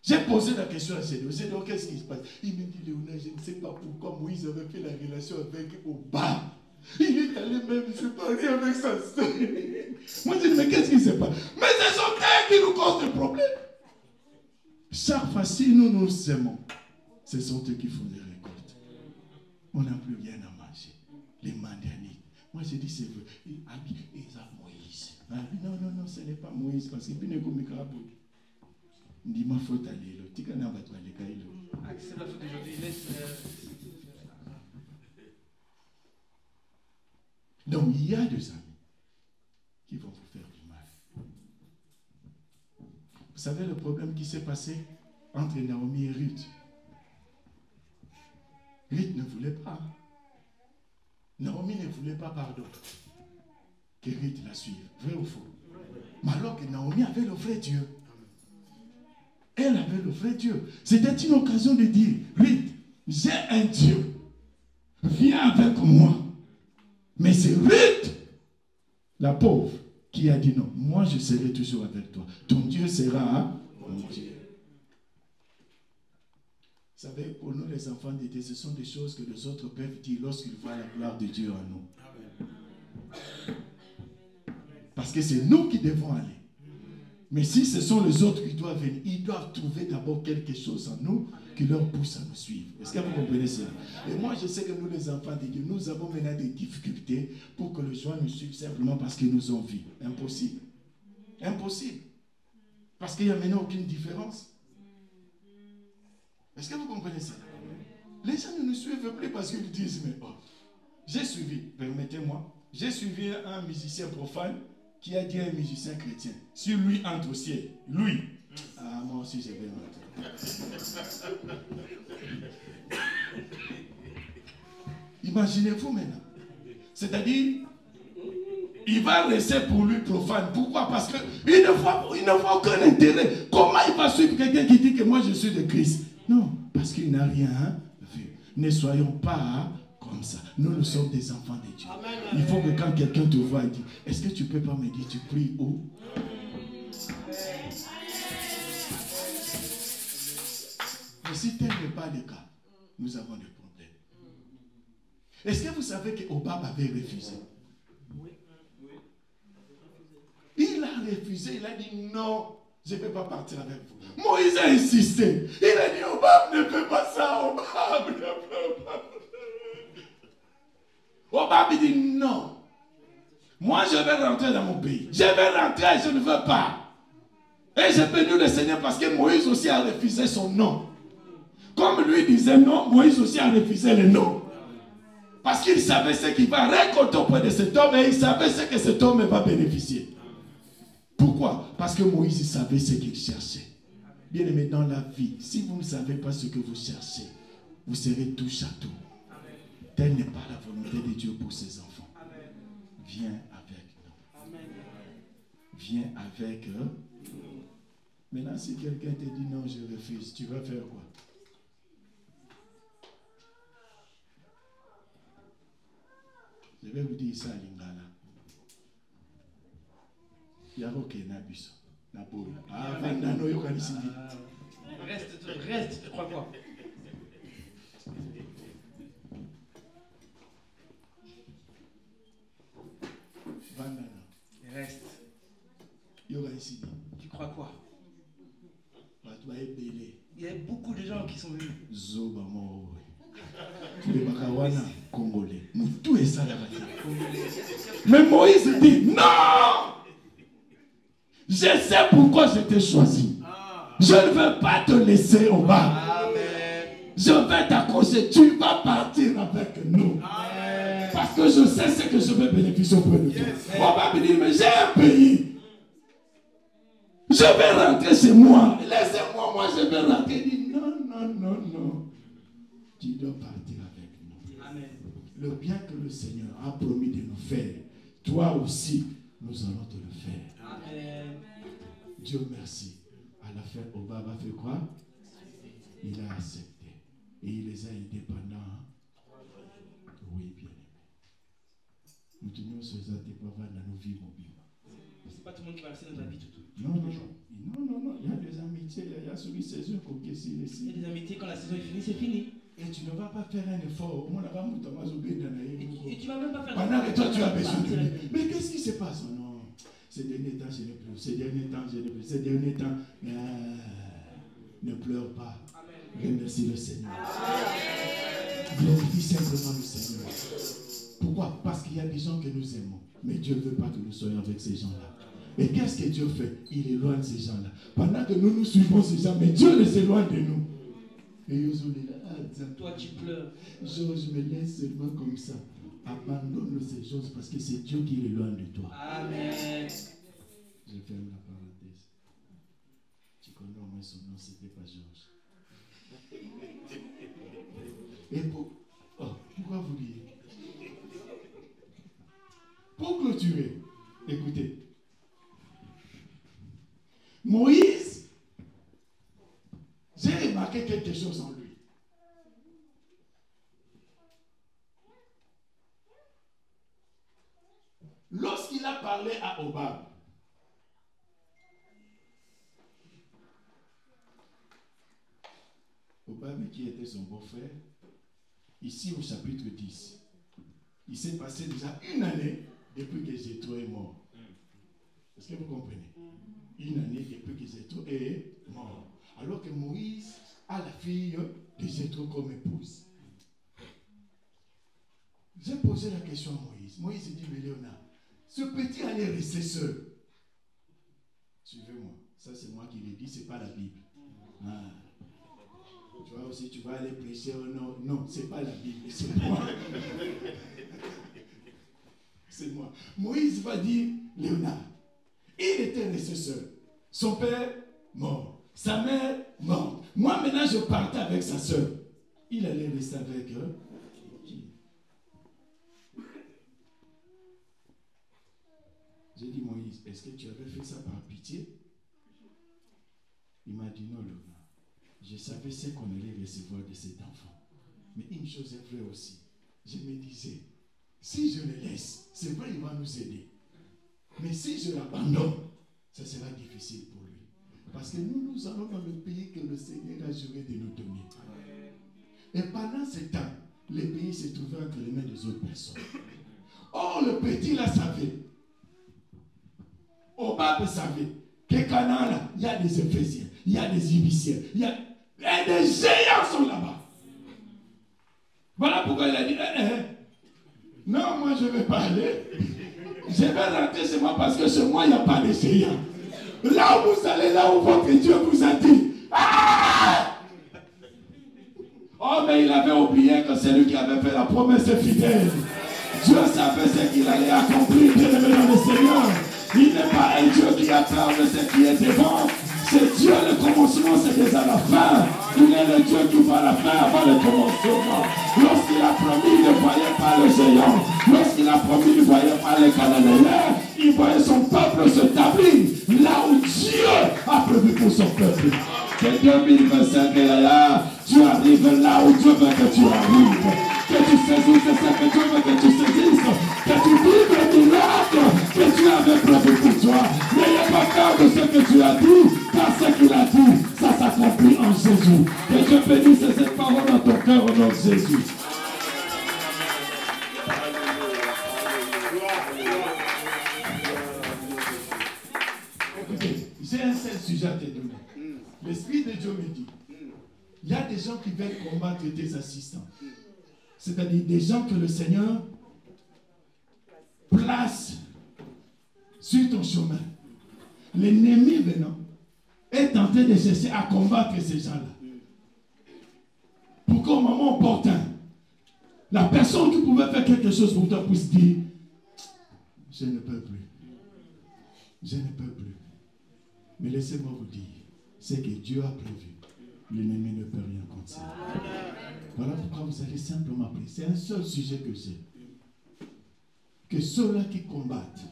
j'ai posé la question à Gédéon. Gédéon, qu'est-ce qui se passe? Il me dit, Léonard, je ne sais pas pourquoi Moïse avait fait la relation avec Oba. Il est allé même se parler avec sa soeur. Moi, je dis, mais qu'est-ce qui se passe? Mais c'est son frère qui nous cause des problèmes. Chaque fois, si nous nous aimons, ce sont eux qui font des récoltes. On n'a plus rien à manger. Les mandanites. Moi, je dis, c'est vrai. Ils ont Moïse. Non, non, non, ce n'est pas Moïse. Parce que bien comme Mikaboud. Dis ma faute à l'élo. Tu connais pas toi les caïlo. Accepte la faute d'aujourd'hui. Donc, il y a des amis qui vont vous faire du mal. Vous savez le problème qui s'est passé entre Naomi et Ruth? Ruth ne voulait pas. Naomi ne voulait pas, pardon, que Ruth la suive. Vrai ou faux? Mais alors que Naomi avait le vrai Dieu. Elle avait le vrai Dieu. C'était une occasion de dire, Ruth, j'ai un Dieu. Viens avec moi. Mais c'est Ruth, la pauvre, qui a dit non. Moi, je serai toujours avec toi. Ton Dieu sera mon Dieu. Vous savez, pour nous, les enfants de Dieu, ce sont des choses que les autres peuvent dire lorsqu'ils voient la gloire de Dieu en nous. Parce que c'est nous qui devons aller. Mais si ce sont les autres qui doivent venir, ils doivent trouver d'abord quelque chose en nous qui leur pousse à nous suivre. Est-ce que vous comprenez ça? Et moi, je sais que nous, les enfants de Dieu, nous avons maintenant des difficultés pour que les gens nous suivent simplement parce qu'ils nous ont vus. Impossible. Impossible. Parce qu'il n'y a maintenant aucune différence. Est-ce que vous comprenez ça? Les gens ne nous suivent plus parce qu'ils disent, mais oh, j'ai suivi, permettez-moi, j'ai suivi un musicien profane qui a dit à un musicien chrétien, si lui entre au ciel, lui, ah, moi aussi je vais entrer. Imaginez-vous maintenant. C'est-à-dire, il va rester pour lui profane. Pourquoi? Parce qu'il ne voit aucun intérêt. Comment il va suivre quelqu'un qui dit que moi je suis de Christ? Non, parce qu'il n'a rien vu. Ne soyons pas comme comme ça. Nous sommes des enfants de Dieu. Il faut que quand quelqu'un te voit, il dit, est-ce que tu peux pas me dire, tu pries où? Mais si tel n'est pas le cas, nous avons des problèmes. Est-ce que vous savez qu'Obab avait refusé? Oui. Il a refusé, il a dit non, je ne peux pas partir avec vous. Moïse a insisté. Il a dit, Obab ne fait pas ça, Obab ne peut pas. Obab dit non. Moi je vais rentrer dans mon pays. Je vais rentrer, je ne veux pas. Et j'ai béni le Seigneur parce que Moïse aussi a refusé son nom. Comme lui disait non, Moïse aussi a refusé le nom. Parce qu'il savait ce qu'il va récolter auprès de cet homme et il savait ce que cet homme va bénéficier. Pourquoi? Parce que Moïse savait ce qu'il cherchait. Bien aimé, dans la vie, si vous ne savez pas ce que vous cherchez, vous serez touche à tout. Telle n'est pas la volonté de Dieu pour ses enfants. Viens avec nous. Viens avec eux. Maintenant, si quelqu'un te dit non, je refuse, tu vas faire quoi? Je vais vous dire ça à Lingala. Yaroke Nabiso. Reste, tu crois quoi? Reste. Tu crois quoi? Il y a beaucoup de gens qui sont venus. Les Bakawana congolais. Tout est ça là-bas. Mais Moïse dit non! Je sais pourquoi je t'ai choisi. Je ne veux pas te laisser au bas. Je vais t'accrocher. Tu vas partir avec nous. Parce que je sais ce que je vais bénéficier auprès de toi. On va me dire, mais j'ai un pays. Je vais rentrer chez moi. Laissez-moi, moi je vais rentrer. Il dit, non. Tu dois partir avec nous. Amen. Le bien que le Seigneur a promis de nous faire, toi aussi, nous allons te le faire. Amen. Dieu merci. À la fin, Obab a fait quoi? Il a accepté. Et il les a aidés pendant. Oui, bien aimé. Nous tenons sur ça, t'es pas dans nos vies mobiles. C'est pas tout le monde qui va rester dans ta vie tout. Non. Il y a des amitiés, il y a celui qui saison qu'on Il y a des amitiés, quand la saison est finie, c'est fini. Et tu ne vas pas faire un effort. Et tu ne vas même pas faire pendant que toi tu as besoin de lui. Mais qu'est-ce qui se passe? Non. Ces derniers temps, je n'ai plus. Ces derniers temps, ne pleure pas. Remercie le Seigneur. Glorifie simplement le Seigneur. Pourquoi? Parce qu'il y a des gens que nous aimons. Mais Dieu ne veut pas que nous soyons avec ces gens-là. Et qu'est-ce que Dieu fait? Il éloigne ces gens-là. Pendant que nous suivons ces gens, mais Dieu les éloigne de nous. Et toi tu pleures. Je me laisse seulement comme ça. Abandonne ces choses parce que c'est Dieu qui l'éloigne de toi. Amen. Je ferme la parenthèse. Tu connais au moins son nom, c'était pas Georges. Et pourquoi vous riez? Pour clôturer, écoutez. Moïse, j'ai remarqué quelque chose en lui. Lorsqu'il a parlé à Obab, Obab qui était son beau-frère, ici au chapitre 10, il s'est passé déjà une année depuis que Jéthro est mort. Est-ce que vous comprenez? Une année depuis que Jéthro est mort. Alors que Moïse a la fille de Jéthro comme épouse. J'ai posé la question à Moïse. Moïse dit, mais Léonard, ce petit allait rester seul. Suivez-moi. Ça, c'est moi qui l'ai dit, ce n'est pas la Bible. Ah. Tu vois aussi, tu vas aller prêcher. Non, ce n'est pas la Bible, c'est moi. C'est moi. Moïse va dire, Léonard, il était resté seul. Son père, mort. Sa mère, morte. Moi, maintenant, je partais avec sa soeur. Il allait rester avec eux. J'ai dit, Moïse, est-ce que tu avais fait ça par pitié? Il m'a dit, non, Léonard. Je savais ce qu'on allait recevoir de cet enfant. Mais une chose est vraie aussi. je me disais, si je le laisse, c'est vrai, il va nous aider. Mais si je l'abandonne, ça sera difficile pour lui. Parce que nous allons dans le pays que le Seigneur a juré de nous donner. Et pendant ce temps, le pays se trouvait entre les mains des autres personnes. Or, le petit là savait. Obab savait que Canaan là, il y a des Éphésiens, il y a des Ibiciens, et des géants sont là-bas. Voilà pourquoi il a dit, non, moi je ne vais pas aller. Je vais rentrer chez moi parce que chez moi, il n'y a pas de géants. Là où vous allez, là où votre Dieu vous a dit. Ah! Oh, mais il avait oublié que c'est lui qui avait fait la promesse fidèle. Dieu savait ce qu'il allait accomplir, bien aimé dans le Seigneur. Il n'est pas un Dieu qui a peur de ce qui est devant. C'est Dieu, le commencement, c'est déjà la fin. Il est le Dieu qui va la fin avant le commencement. Lorsqu'il a promis, il ne voyait pas le géant. Lorsqu'il a promis, il ne voyait pas les Cananéens. Il voyait son peuple s'établir là où Dieu a prévu pour son peuple. Que 2025 est là, tu arrives là où Dieu veut que tu arrives. Que tu saisisses ce que Dieu veut que tu saisisses. Que tu vives le miracle que Dieu avait prévu pour toi. N'ayez pas peur de ce que tu as dit, car ce qu'il a dit, ça s'accomplit en Jésus. Que Dieu bénisse cette parole dans ton cœur au nom de Jésus. Écoutez, j'ai un seul sujet à te donner. L'Esprit de Dieu me dit, il y a des gens qui veulent combattre tes assistants. C'est-à-dire des gens que le Seigneur place sur ton chemin. L'ennemi venant est en train de chercher à combattre ces gens-là. Pour qu'au moment opportun, la personne qui pouvait faire quelque chose pour toi puisse dire, je ne peux plus. Je ne peux plus. Mais laissez-moi vous dire, c'est que Dieu a prévu. L'ennemi ne peut rien contre ça. Voilà pourquoi vous allez simplement prier. C'est un seul sujet que j'ai. Que ceux-là qui combattent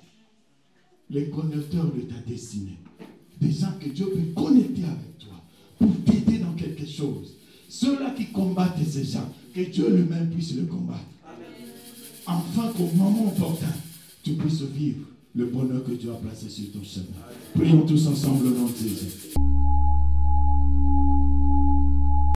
les connecteurs de ta destinée, des gens que Dieu peut connecter avec toi pour t'aider dans quelque chose. Ceux-là qui combattent ces gens, que Dieu lui-même puisse le combattre. Afin qu'au moment opportun, tu puisses vivre le bonheur que Dieu a placé sur ton chemin. Prions tous ensemble au nom de Jésus.